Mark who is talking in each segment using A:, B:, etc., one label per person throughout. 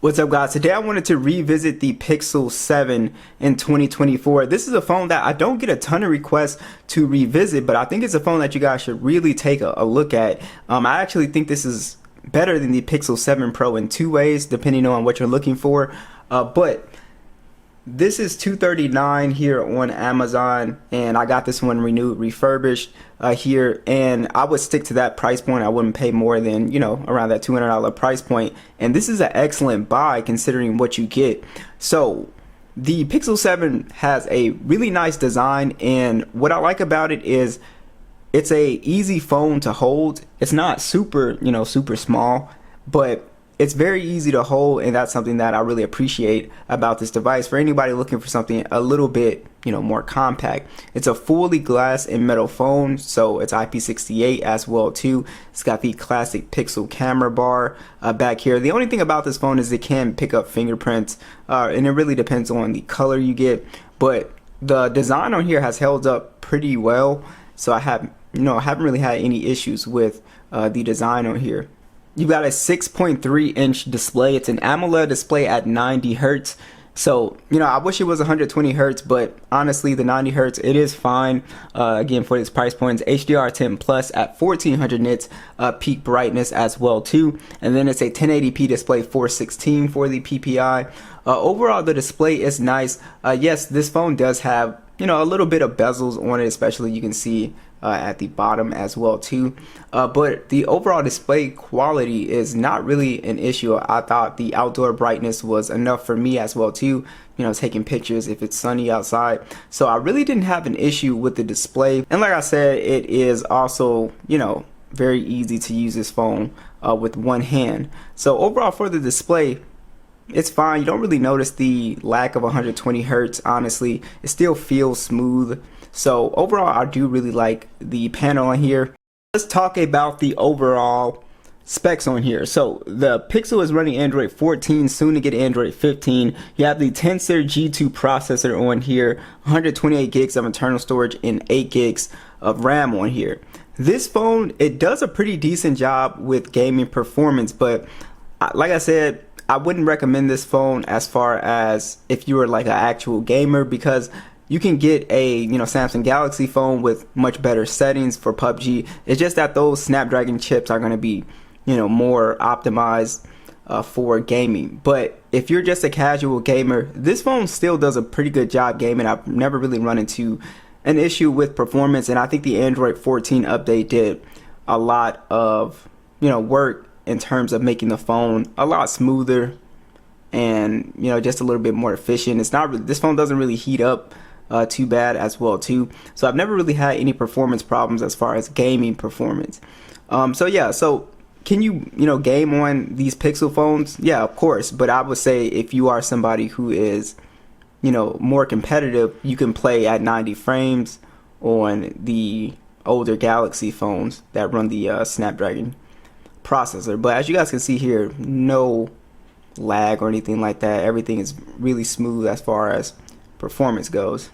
A: What's up, guys? Today I wanted to revisit the Pixel 7 in 2024. This is a phone that I don't get a ton of requests to revisit, but I think it's a phone that you guys should really take a look at. I actually think this is better than the Pixel 7 Pro in two ways, depending on what you're looking for. But this is $239 here on Amazon, and I got this one renewed, refurbished here, and I would stick to that price point. I wouldn't pay more than, around that $200 price point. And this is an excellent buy considering what you get. So the Pixel 7 has a really nice design, and what I like about it is it's a easy phone to hold. It's not super, super small, but it's very easy to hold, and that's something that I really appreciate about this device. For anybody looking for something a little bit, more compact, it's a fully glass and metal phone, so it's IP68 as well too. It's got the classic Pixel camera bar back here. The only thing about this phone is it can pick up fingerprints, and it really depends on the color you get. But the design on here has held up pretty well, so I haven't really had any issues with the design on here. You've got a 6.3 inch display. It's an AMOLED display at 90 Hertz. So, I wish it was 120 Hertz, but honestly, the 90 Hertz, it is fine. Again, for this price point, it's HDR10 Plus at 1400 nits peak brightness as well too. And then it's a 1080p display, 416 for the PPI. Overall, the display is nice. Yes, this phone does have, a little bit of bezels on it, especially you can see at the bottom as well too, but the overall display quality is not really an issue. I thought the outdoor brightness was enough for me as well too, taking pictures if it's sunny outside. So I really didn't have an issue with the display, and like I said, it is also very easy to use this phone with one hand. So overall, for the display, it's fine. You don't really notice the lack of 120 Hertz. Honestly, it still feels smooth. So overall, I do really like the panel on here. Let's talk about the overall specs on here. So the Pixel is running Android 14, soon to get Android 15. You have the Tensor G2 processor on here, 128 gigs of internal storage and 8 gigs of RAM on here. This phone, it does a pretty decent job with gaming performance, but like I said, I wouldn't recommend this phone as far as if you were like an actual gamer, because you can get a Samsung Galaxy phone with much better settings for PUBG. It's just that those Snapdragon chips are going to be more optimized for gaming. But if you're just a casual gamer, this phone still does a pretty good job gaming. I've never really run into an issue with performance, and I think the Android 14 update did a lot of work in terms of making the phone a lot smoother and just a little bit more efficient. This phone doesn't really heat up too bad as well too. So I've never really had any performance problems as far as gaming performance. So yeah, so can you game on these Pixel phones? Yeah, of course, but I would say if you are somebody who is more competitive, you can play at 90 frames on the older Galaxy phones that run the Snapdragon processor. But as you guys can see here, no lag or anything like that. Everything is really smooth as far as performance goes.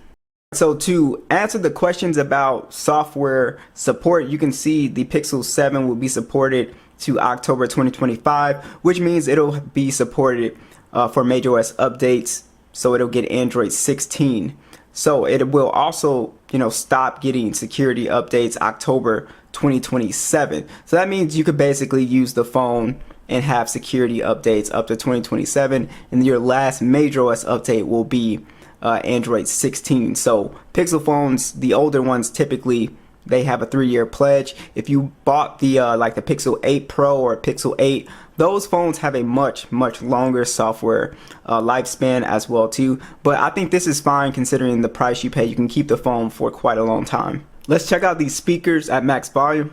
A: So to answer the questions about software support, you can see the Pixel 7 will be supported to October 2025, which means it'll be supported for majorOS updates. So it'll get Android 16. So it will also, stop getting security updates October 2027. So that means you could basically use the phone and have security updates up to 2027, and your last majorOS update will be Android 16. So Pixel phones, the older ones, typically they have a 3-year pledge. If you bought the like the Pixel 8 Pro or Pixel 8, those phones have a much longer software lifespan as well too. But I think this is fine considering the price you pay. You can keep the phone for quite a long time. Let's check out these speakers at max volume.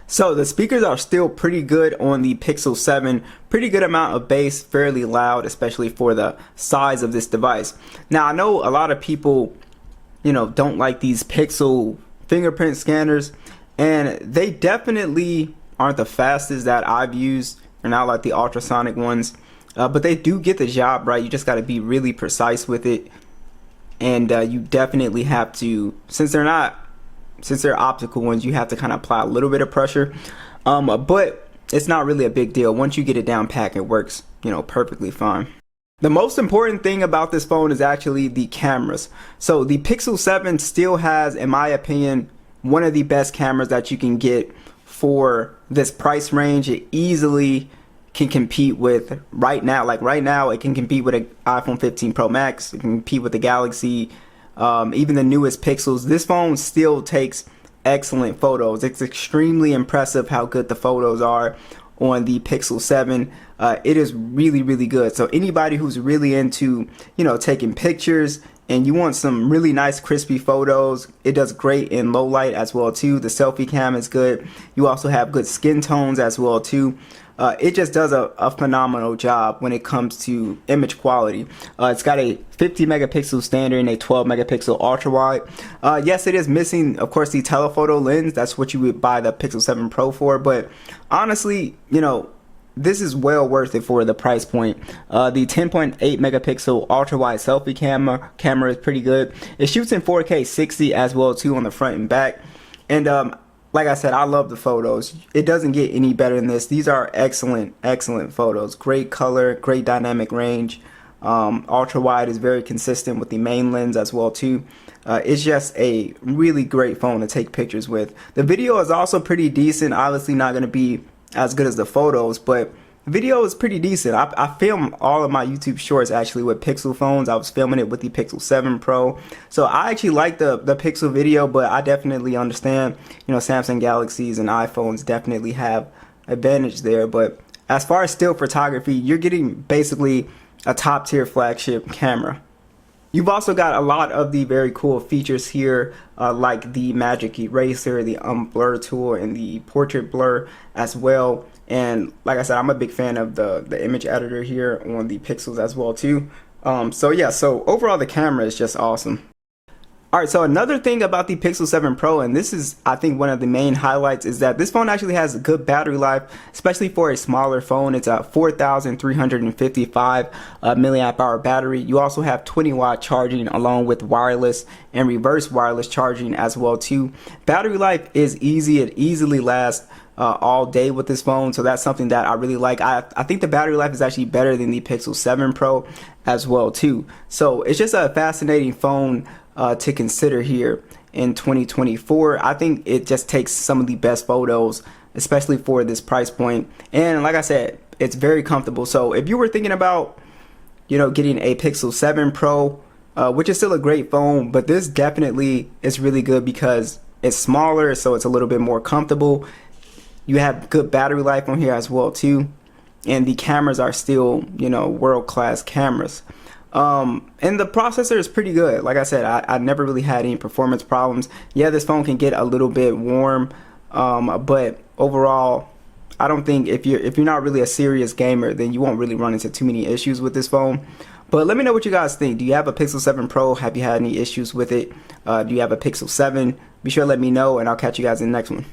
A: So the speakers are still pretty good on the Pixel 7, pretty good amount of bass, fairly loud, especially for the size of this device. Now I know a lot of people, don't like these Pixel fingerprint scanners, and they definitely aren't the fastest that I've used. They're not like the ultrasonic ones, but they do get the job right. You just got to be really precise with it, and you definitely have to, since they're optical ones, you have to kind of apply a little bit of pressure, but it's not really a big deal. Once you get it down pat, it works, perfectly fine. The most important thing about this phone is actually the cameras. So the Pixel 7 still has, in my opinion, one of the best cameras that you can get for this price range. It easily can compete with, right now it can compete with an iPhone 15 Pro Max. It can compete with the Galaxy, even the newest Pixels. This phone still takes excellent photos. It's extremely impressive how good the photos are on the Pixel 7. It is really, really good. So anybody who's really into, taking pictures and you want some really nice crispy photos, it does great in low light as well too. The selfie cam is good. You also have good skin tones as well too. It just does a phenomenal job when it comes to image quality. It's got a 50 megapixel standard and a 12 megapixel ultra wide. Yes, it is missing, of course, the telephoto lens. That's what you would buy the Pixel 7 Pro for. But honestly, this is well worth it for the price point. The 10.8 megapixel ultra wide selfie camera is pretty good. It shoots in 4K 60 as well too on the front and back. And like I said, I love the photos. It doesn't get any better than this. These are excellent photos. Great color, great dynamic range. Ultra wide is very consistent with the main lens as well too. It's just a really great phone to take pictures with. The video is also pretty decent. Obviously not going to be as good as the photos, but the video is pretty decent. I film all of my YouTube shorts actually with Pixel phones. I was filming it with the Pixel 7 Pro. So I actually like the Pixel video, but I definitely understand, Samsung Galaxies and iPhones definitely have advantage there. But as far as still photography, you're getting basically a top tier flagship camera. You've also got a lot of the very cool features here, like the magic eraser, the unblur tool, and the portrait blur as well. And like I said, I'm a big fan of the image editor here on the Pixels as well too. So overall the camera is just awesome. Alright, so another thing about the Pixel 7 Pro, and this is I think one of the main highlights, is that this phone actually has a good battery life, especially for a smaller phone. It's a 4,355 milliamp hour battery. You also have 20-watt charging along with wireless and reverse wireless charging as well too. Battery life is easy. It easily lasts all day with this phone, so that's something that I really like. I think the battery life is actually better than the Pixel 7 Pro as well too. So it's just a fascinating phone to consider here in 2024. I think it just takes some of the best photos, especially for this price point. And like I said, it's very comfortable. So if you were thinking about, getting a Pixel 7 Pro, which is still a great phone, but this definitely is really good because it's smaller, so it's a little bit more comfortable. You have good battery life on here as well too, and the cameras are still, world-class cameras. And the processor is pretty good. Like I said, I never really had any performance problems. Yeah, this phone can get a little bit warm, but overall, I don't think if you're not really a serious gamer, then you won't really run into too many issues with this phone. But let me know what you guys think. Do you have a Pixel 7 Pro? Have you had any issues with it? Do you have a Pixel 7? Be sure to let me know, and I'll catch you guys in the next one.